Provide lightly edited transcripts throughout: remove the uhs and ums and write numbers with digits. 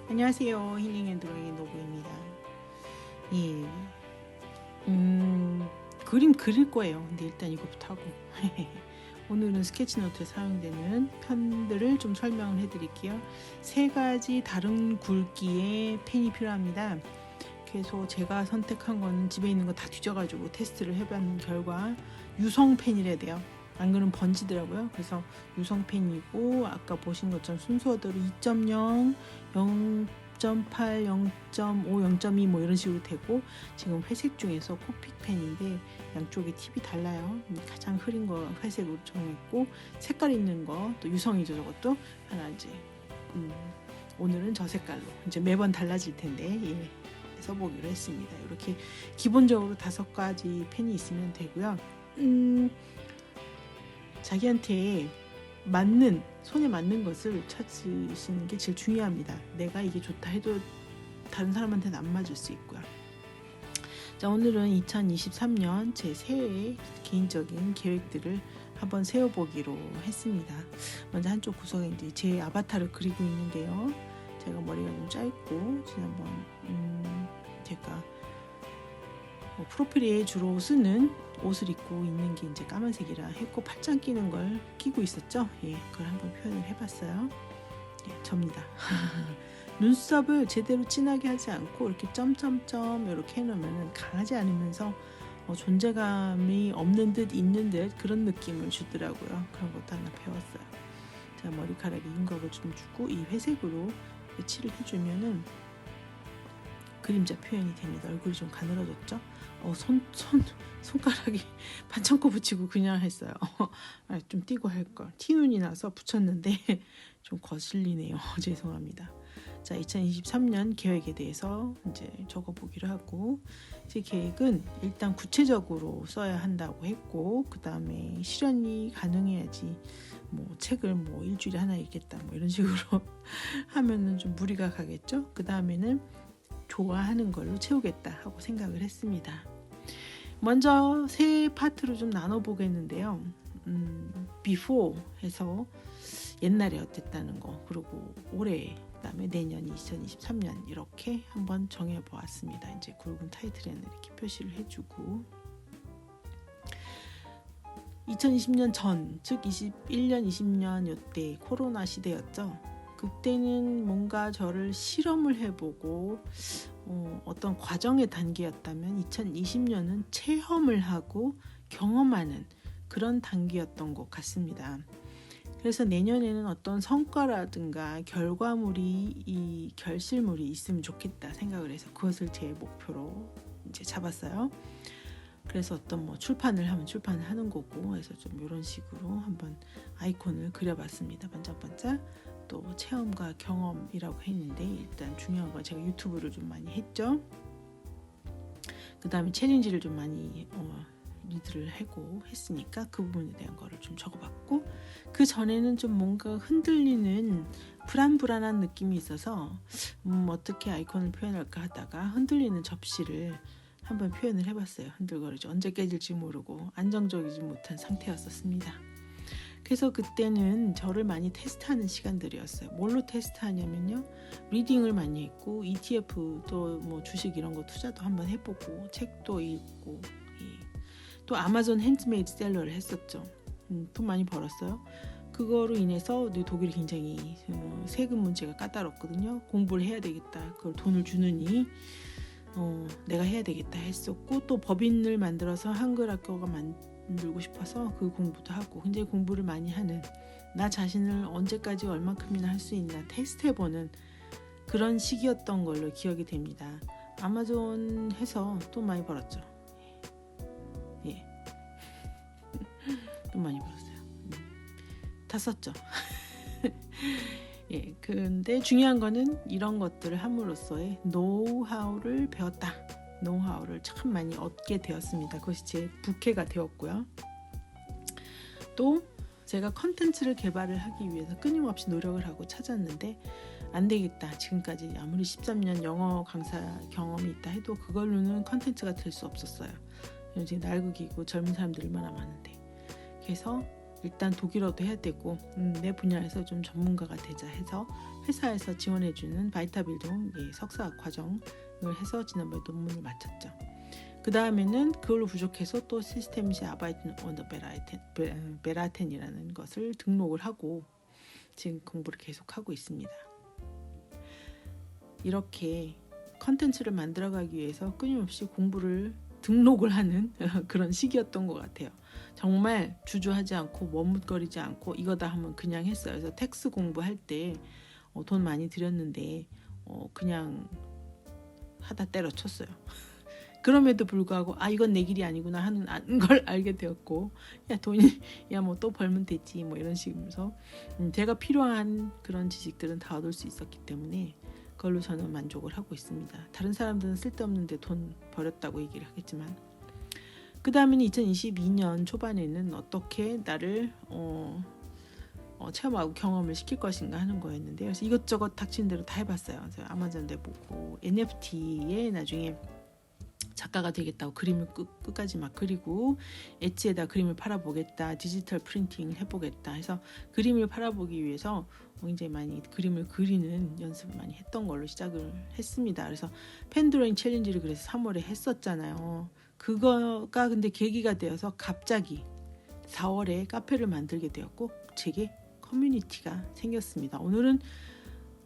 안녕하세요. 힐링앤드로잉의 노부입니다. 예, 그림 그릴 거예요. 근데 일단 이거부터 하고 오늘은 스케치노트에 사용되는 편들을 좀 설명을 해드릴게요. 3가지 다른 굵기의 펜이 필요합니다. 그래서 제가 선택한 거는 집에 있는 거 다 뒤져가지고 테스트를 해본 결과 유성펜이래야 돼요. 안 그러면 번지더라고요. 그래서 유성펜이고 아까 보신 것처럼 순서대로 2.0, 0.8, 0.5, 0.2 뭐 이런 식으로 되고, 지금 회색 중에서 코픽펜인데 양쪽에 팁이 달라요. 가장 흐린 거 회색으로 정했고, 색깔 있는 거 또 유성이죠. 저것도 하나 이제 오늘은 저 색깔로 이제 매번 달라질 텐데 써보기로 했습니다. 이렇게 기본적으로 5가지 펜이 있으면 되고요. 자기한테 맞는, 손에 맞는 것을 찾으시는 게 제일 중요합니다. 내가 이게 좋다 해도 다른 사람한테는 안 맞을 수 있고요. 자, 오늘은 2023년 제 새해 개인적인 계획들을 한번 세워보기로 했습니다. 먼저 한쪽 구석에 이제 제 아바타를 그리고 있는데요. 제가 머리가 좀 짧고 지난번 제가 프로필에 주로 쓰는 옷을 입고 있는 게 이제 까만색이라 했고, 팔짱 끼는 걸 끼고 있었죠. 그걸 한번 표현을 해봤어요. 접니다. 눈썹을 제대로 진하게 하지 않고 이렇게 점점점 이렇게 해놓으면 강하지 않으면서 존재감이 없는 듯 있는 듯 그런 느낌을 주더라고요. 그런 것도 하나 배웠어요. 자, 머리카락에 윤곽을 좀 주고 이 회색으로 칠을 해주면은 그림자 표현이 됩니다. 얼굴이 좀 가늘어졌죠? 손가락이 반창고 붙이고 그냥 했어요. 좀 띄고 할걸. 티눈이 나서 붙였는데 좀 거슬리네요. 죄송합니다. 자, 2023년 계획에 대해서 이제 적어보기로 하고, 제 계획은 일단 구체적으로 써야 한다고 했고, 그 다음에 실현이 가능해야지 책을 일주일에 하나 읽겠다 이런 식으로 하면은 좀 무리가 가겠죠. 그 다음에는 좋아하는 걸로 채우겠다 하고 생각을 했습니다. 먼저 세 파트로 좀 나눠보겠는데요. before 해서 옛날에 어땠다는 거, 그리고 올해, 그다음에 내년 2023년 이렇게 한번 정해보았습니다. 이제 굵은 타이틀에는 이렇게 표시를 해주고, 2020년 전, 즉 21년, 20년 이때 코로나 시대였죠. 그때는 뭔가 저를 실험을 해보고 어떤 과정의 단계였다면, 2020년은 체험을 하고 경험하는 그런 단계였던 것 같습니다. 그래서 내년에는 어떤 성과라든가 결과물이, 이 결실물이 있으면 좋겠다 생각을 해서 그것을 제 목표로 이제 잡았어요. 그래서 어떤 출판을 하면 출판을 하는 거고 해서 좀 이런 식으로 한번 아이콘을 그려봤습니다. 반짝반짝. 또 체험과 경험이라고 했는데, 일단 중요한 건 제가 유튜브를 좀 많이 했죠. 그 다음에 챌린지를 좀 많이 리드를 하고 했으니까 그 부분에 대한 거를 좀 적어봤고, 그 전에는 좀 뭔가 흔들리는 불안한 느낌이 있어서 어떻게 아이콘을 표현할까 하다가 흔들리는 접시를 한번 표현을 해봤어요. 흔들거리죠. 언제 깨질지 모르고 안정적이지 못한 상태였었습니다. 그래서 그때는 저를 많이 테스트하는 시간들이었어요. 뭘로 테스트하냐면요, 리딩을 많이 했고, ETF도 주식 이런 거 투자도 한번 해보고, 책도 읽고, 또 아마존 핸드메이드 셀러를 했었죠. 돈 많이 벌었어요. 그거로 인해서 독일이 굉장히 세금 문제가 까다롭거든요. 공부를 해야 되겠다, 그걸 돈을 주느니 내가 해야 되겠다 했었고, 또 법인을 만들어서 한글 학교가 만들고 싶어서 그 공부도 하고, 굉장히 공부를 많이 하는, 나 자신을 언제까지 얼만큼이나 할 수 있나 테스트해보는 그런 시기였던 걸로 기억이 됩니다. 아마존 해서 돈 많이 벌었죠. 돈 많이 벌었어요. 다 썼죠. 근데 중요한 거는 이런 것들을 함으로써의 노하우를 배웠다. 노하우를 참 많이 얻게 되었습니다. 그것이 제 부캐가 되었고요. 또 제가 컨텐츠를 개발을 하기 위해서 끊임없이 노력을 하고 찾았는데, 안 되겠다. 지금까지 아무리 13년 영어 강사 경험이 있다 해도 그걸로는 컨텐츠가 될 수 없었어요. 지금 낡고 젊은 사람들이 얼마나 많은데. 그래서 일단 독일어도 해야 되고 내 분야에서 좀 전문가가 되자 해서 회사에서 지원해주는 바이타빌동 석사 과정을 해서 지난번에 논문을 마쳤죠. 그 다음에는 그걸로 부족해서 또 시스템시 아바이튼 언더 베라텐이라는 것을 등록을 하고 지금 공부를 계속하고 있습니다. 이렇게 컨텐츠를 만들어가기 위해서 끊임없이 공부를 등록을 하는 그런 시기였던 것 같아요. 정말 주저하지 않고 머뭇거리지 않고 이거다 하면 그냥 했어요. 그래서 텍스 공부할 때 돈 많이 들였는데 그냥 하다 때려쳤어요. 그럼에도 불구하고 이건 내 길이 아니구나 하는 걸 알게 되었고 돈이 뭐 또 벌면 되지 뭐 이런 식으로 제가 필요한 그런 지식들은 다 얻을 수 있었기 때문에 그걸로 저는 만족을 하고 있습니다. 다른 사람들은 쓸데없는데 돈 버렸다고 얘기를 하겠지만 그 다음에는 2022년 초반에는 어떻게 나를 체험하고 경험을 시킬 것인가 하는 거였는데요. 그래서 이것저것 닥친 대로 다 해봤어요. 그래서 아마존도 해보고 NFT에 나중에 작가가 되겠다고 그림을 끝까지 막 그리고 엣지에다 그림을 팔아보겠다, 디지털 프린팅 해보겠다 해서 그림을 팔아보기 위해서 굉장히 많이 그림을 그리는 연습을 많이 했던 걸로 시작을 했습니다. 그래서 펜드로잉 챌린지를 그래서 3월에 했었잖아요. 그거가 근데 계기가 되어서 갑자기 4월에 카페를 만들게 되었고 제게 커뮤니티가 생겼습니다. 오늘은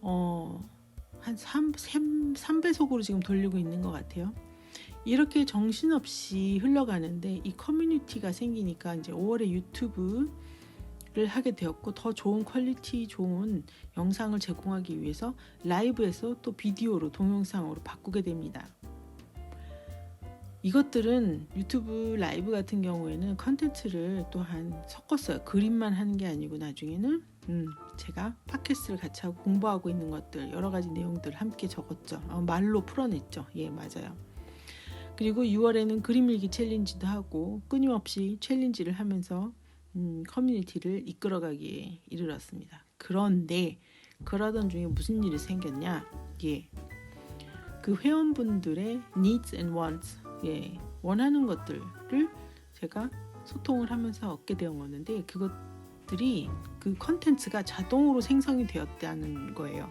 한 3배속으로 지금 돌리고 있는 것 같아요. 이렇게 정신없이 흘러가는데 이 커뮤니티가 생기니까 이제 5월에 유튜브를 하게 되었고 더 좋은 퀄리티 좋은 영상을 제공하기 위해서 라이브에서 또 비디오로 동영상으로 바꾸게 됩니다. 이것들은 유튜브 라이브 같은 경우에는 컨텐츠를 또한 섞었어요. 그림만 하는 게 아니고 나중에는 제가 팟캐스트를 같이 하고 공부하고 있는 것들 여러 가지 내용들을 함께 적었죠. 말로 풀어냈죠. 예, 맞아요. 그리고 6월에는 그림 일기 챌린지도 하고 끊임없이 챌린지를 하면서 커뮤니티를 이끌어가기에 이르렀습니다. 그런데 그러던 중에 무슨 일이 생겼냐? 예, 그 회원분들의 needs and wants, 원하는 것들을 제가 소통을 하면서 얻게 되어 왔는데 그것들이 그 컨텐츠가 자동으로 생성이 되었다는 거예요.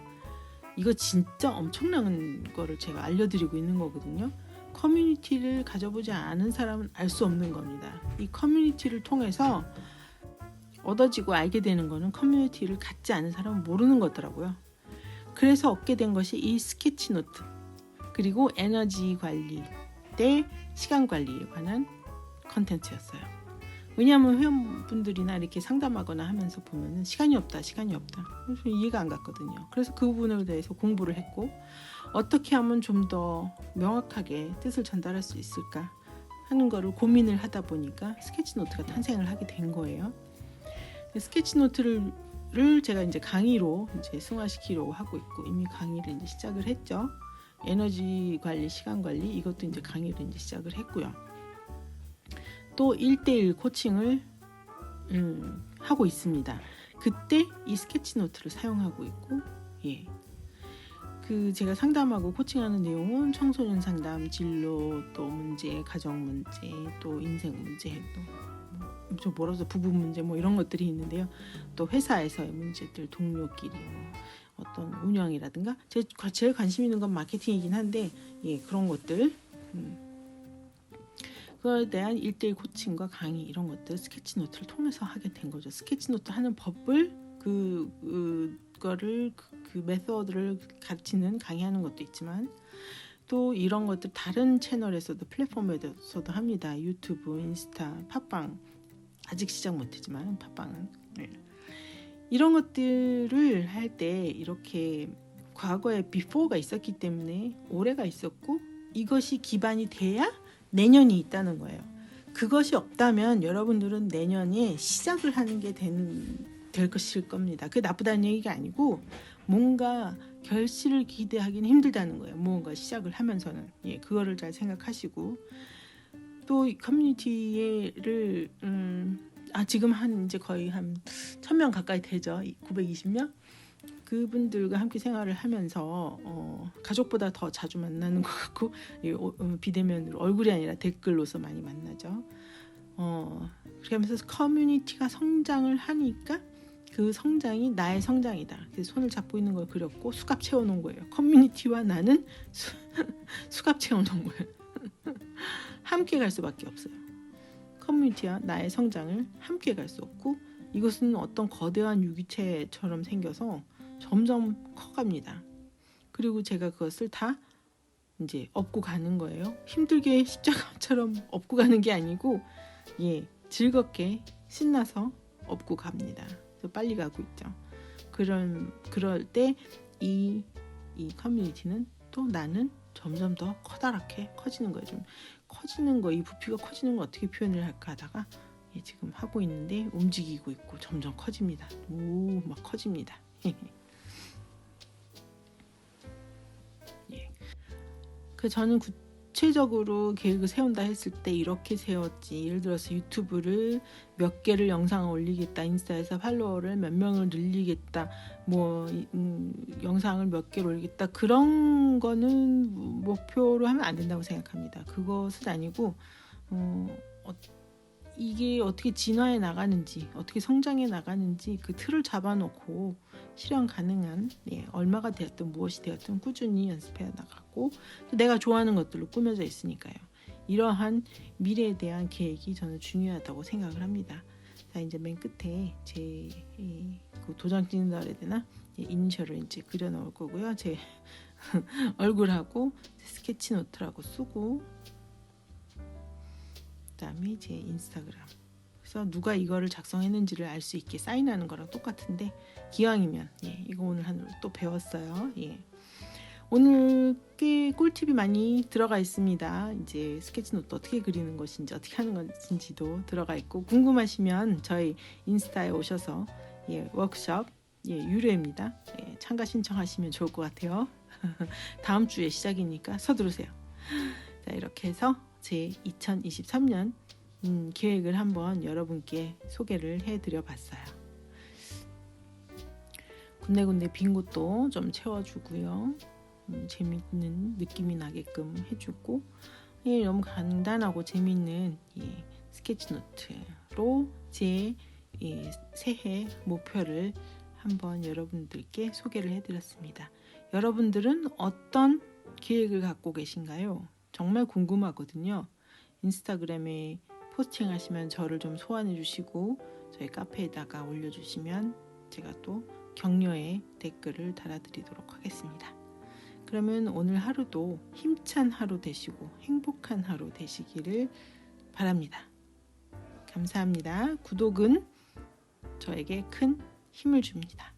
이거 진짜 엄청난 거를 제가 알려드리고 있는 거거든요. 커뮤니티를 가져보지 않은 사람은 알 수 없는 겁니다. 이 커뮤니티를 통해서 얻어지고 알게 되는 거는 커뮤니티를 갖지 않은 사람은 모르는 거더라고요. 그래서 얻게 된 것이 이 스케치노트 그리고 에너지 관리 때 시간 관리에 관한 컨텐츠였어요. 왜냐하면 회원분들이나 이렇게 상담하거나 하면서 보면은 시간이 없다. 그래서 이해가 안 갔거든요. 그래서 그 부분에 대해서 공부를 했고 어떻게 하면 좀 더 명확하게 뜻을 전달할 수 있을까 하는 거를 고민을 하다 보니까 스케치노트가 탄생을 하게 된 거예요. 스케치노트를 제가 이제 강의로 이제 승화시키려고 하고 있고 이미 강의를 이제 시작을 했죠. 에너지 관리, 시간 관리 이것도 이제 강의를 이제 시작을 했고요. 또 1대1 코칭을 하고 있습니다. 그때 이 스케치노트를 사용하고 있고 그 제가 상담하고 코칭하는 내용은 청소년 상담, 진로, 또 문제, 가정 문제, 또 인생 문제, 또 뭐라서 부부 문제 뭐 이런 것들이 있는데요. 또 회사에서의 문제들, 동료끼리 어떤 운영이라든가 제일 관심 있는 건 마케팅이긴 한데 그런 것들 그거에 대한 1대1 코칭과 강의 이런 것들 스케치노트를 통해서 하게 된 거죠. 스케치노트 하는 법을 그거를 그 메서드를 가르치는 강의하는 것도 있지만 또 이런 것들 다른 채널에서도 플랫폼에서도 합니다. 유튜브, 인스타, 팟빵 아직 시작 못했지만 팟빵은 이런 것들을 할 때 이렇게 과거에 비포가 있었기 때문에 올해가 있었고 이것이 기반이 돼야 내년이 있다는 거예요. 그것이 없다면 여러분들은 내년에 시작을 하는 게 될 것일 겁니다. 그게 나쁘다는 얘기가 아니고 뭔가 결실을 기대하기는 힘들다는 거예요. 뭔가 시작을 하면서는 그거를 잘 생각하시고 또 이 커뮤니티를 지금 이제 거의 한 1000명 가까이 되죠. 920명 그분들과 함께 생활을 하면서 가족보다 더 자주 만나는 것 같고 비대면으로 얼굴이 아니라 댓글로서 많이 만나죠. 그러면서 커뮤니티가 성장을 하니까 그 성장이 나의 성장이다. 그래서 손을 잡고 있는 걸 그렸고 수갑 채워놓은 거예요. 커뮤니티와 나는 수갑 채워놓은 거예요. 함께 갈 수밖에 없어요. 커뮤니티와 나의 성장을 함께 갈 수 없고 이것은 어떤 거대한 유기체처럼 생겨서 점점 커갑니다. 그리고 제가 그것을 다 이제 업고 가는 거예요. 힘들게 십자가처럼 업고 가는 게 아니고 즐겁게 신나서 업고 갑니다. 그래서 빨리 가고 있죠. 그럴 때 이 커뮤니티는 또 나는 점점 더 커다랗게 커지는 거예요. 좀 커지는 거, 이 부피가 커지는 거 어떻게 표현을 할까 하다가 지금 하고 있는데 움직이고 있고 점점 커집니다. 막 커집니다. 그 저는 구체적으로 계획을 세운다 했을 때 이렇게 세웠지. 예를 들어서 유튜브를 몇 개를 영상을 올리겠다, 인스타에서 팔로워를 몇 명을 늘리겠다, 영상을 몇 개를 올리겠다, 그런 거는 목표로 하면 안 된다고 생각합니다. 그것은 아니고 이게 어떻게 진화해 나가는지, 어떻게 성장해 나가는지 그 틀을 잡아놓고 실현 가능한 얼마가 되었든 무엇이 되었든 꾸준히 연습해 나가고 또 내가 좋아하는 것들로 꾸며져 있으니까요. 이러한 미래에 대한 계획이 저는 중요하다고 생각을 합니다. 자, 이제 맨 끝에 제 도장 찍는다 그래야 되나? 이니셜을 이제 그려 넣을 거고요. 제 얼굴하고 스케치 노트라고 쓰고, 그다음에 제 인스타그램. 그래서 누가 이거를 작성했는지를 알 수 있게 사인하는 거랑 똑같은데 기왕이면 이거 오늘 하루 또 배웠어요. 오늘 꽤 꿀팁이 많이 들어가 있습니다. 이제 스케치노트 어떻게 그리는 것인지 어떻게 하는 것인지도 들어가 있고, 궁금하시면 저희 인스타에 오셔서 워크숍 유료입니다. 참가 신청하시면 좋을 것 같아요. 다음 주에 시작이니까 서두르세요. 자, 이렇게 해서 제 2023년 계획을 한번 여러분께 소개를 해드려 봤어요. 군데군데 빈 곳도 좀 채워주고요. 재밌는 느낌이 나게끔 해주고, 너무 간단하고 재밌는 스케치노트로 제 새해 목표를 한번 여러분들께 소개를 해드렸습니다. 여러분들은 어떤 계획을 갖고 계신가요? 정말 궁금하거든요. 인스타그램에 포스팅 하시면 저를 좀 소환해 주시고 저희 카페에다가 올려주시면 제가 또 격려의 댓글을 달아드리도록 하겠습니다. 그러면 오늘 하루도 힘찬 하루 되시고 행복한 하루 되시기를 바랍니다. 감사합니다. 구독은 저에게 큰 힘을 줍니다.